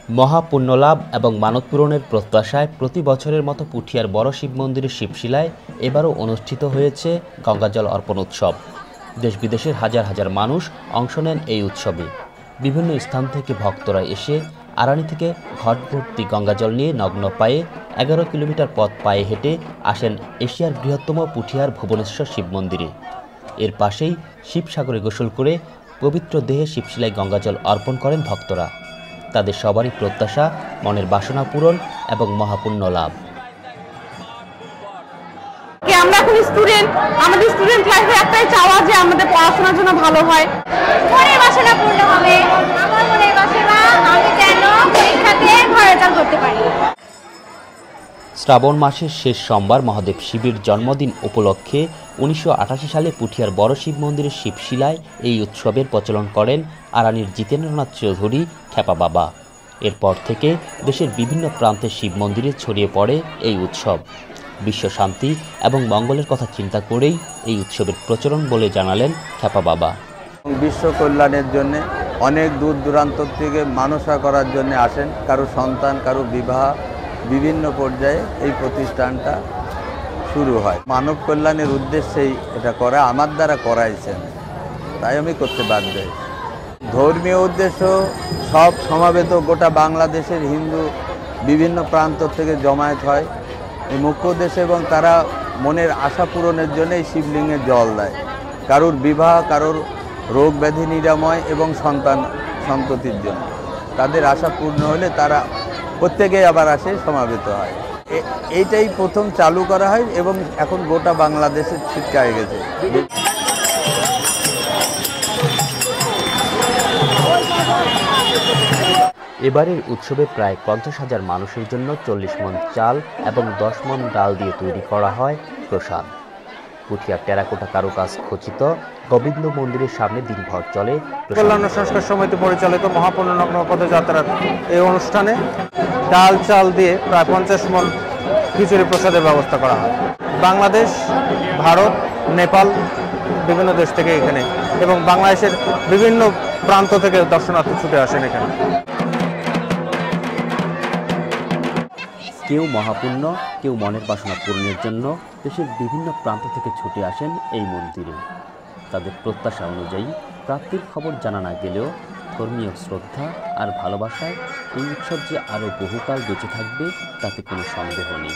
মহাপুণ্যলাভ এবং মানত পূরণের প্রত্যাশায় প্রতি বছরের মতো পুঠিয়ার বড় শিব মন্দিরের শিবশিলায় এবারও অনুষ্ঠিত হয়েছে গঙ্গাজল অর্পণ উৎসব। দেশ বিদেশের হাজার হাজার মানুষ অংশ নেন এই উৎসবে। বিভিন্ন স্থান থেকে ভক্তরা এসে আরানি থেকে ঘট ভর্তি গঙ্গাজল নিয়ে নগ্ন পায়ে 11 কিলোমিটার পথ পায়ে হেঁটে আসেন এশিয়ার বৃহত্তম পুঠিয়ার ভুবনেশ্বর শিব মন্দিরে। এর পাশেই শিবসাগরে গোসল করে পবিত্র দেহে শিবশিলায় গঙ্গাজল অর্পণ করেন ভক্তরা। তাদের সবারই প্রত্যাশা মনের বাসনা পূরণ এবং মহাপুণ্য লাভ। আমরা এখন স্টুডেন্ট, আমাদের স্টুডেন্ট লাইফে একটাই চাওয়া যে আমাদের পড়াশোনার জন্য ভালো হয়, মনের বাসনা পূর্ণ হবে। আমার মনের বাসনা আমি যেন পরীক্ষাতে ভালো রেজাল্ট করতে পারি। শ্রাবণ মাসের শেষ সোমবার মহাদেব শিবের জন্মদিন উপলক্ষে 1988 সালে পুঠিয়ার বড় শিব মন্দিরের শিবশিলায় এই উৎসবের প্রচলন করেন আরানির জিতেন্দ্রনাথ চৌধুরী খ্যাপা বাবা। এরপর থেকে দেশের বিভিন্ন প্রান্তে শিব মন্দিরে ছড়িয়ে পড়ে এই উৎসব। বিশ্ব শান্তি এবং মঙ্গলের কথা চিন্তা করেই এই উৎসবের প্রচলন বলে জানালেন খ্যাপা বাবা। বিশ্ব কল্যাণের জন্য অনেক দূর দূরান্ত থেকে মানসা করার জন্য আসেন, কারো সন্তান, কারো বিবাহ, বিভিন্ন পর্যায়ে এই প্রতিষ্ঠানটা শুরু হয়। মানব কল্যাণের উদ্দেশ্যেই এটা করা, আমার দ্বারা করাইছেন, তাই আমি করতে বাধ্য হই। ধর্মীয় উদ্দেশ্য সব সমাবেত গোটা বাংলাদেশের হিন্দু বিভিন্ন প্রান্ত থেকে জমায়েত হয় এই মুখ্য উদ্দেশ্যে, এবং তারা মনের আশা পূরণের জন্য এই শিবলিঙ্গে জল দেয়। কারোর বিবাহ, কারোর রোগ ব্যাধি নিরাময় এবং সন্ততির জন্য তাদের আশা পূর্ণ হলে তারা প্রত্যেকেই আবার আসে, সমাবেত হয়। এইটাই প্রথম চালু করা হয় এবং এখন গোটা বাংলাদেশে ছিটকায় গেছে। এবারের উৎসবে প্রায় 50,000 মানুষের জন্য 40 মণ চাল এবং 10 মণ ডাল দিয়ে তৈরি করা হয় প্রসাদ। পুঠিয়ার টেরাকোটা কারুকাজ খচিত গোবিন্দ মন্দিরের সামনে দিনভর চলে কল্যাণ সংস্কার সমিতি পরিচালিত মহাপুণ্যনগ্ন পদযাত্রার এই অনুষ্ঠানে ডাল চাল দিয়ে প্রায় 50 মণ খিচুড়ি প্রসাদের ব্যবস্থা করা হয়। বাংলাদেশ, ভারত, নেপাল, বিভিন্ন দেশ থেকে এখানে এবং বাংলাদেশের বিভিন্ন প্রান্ত থেকে দর্শনার্থী ছুটে আসেন এখানে। কেউ মহাপুণ্য, কেউ মনের বাসনা পূরণের জন্য দেশের বিভিন্ন প্রান্ত থেকে ছুটে আসেন এই মন্দিরে। তাদের প্রত্যাশা অনুযায়ী প্রাপ্তির খবর জানা না গেলেও ধর্মীয় শ্রদ্ধা আর ভালোবাসায় এই উৎসব যে আরও বহুকাল বেঁচে থাকবে তাতে কোনো সন্দেহ নেই।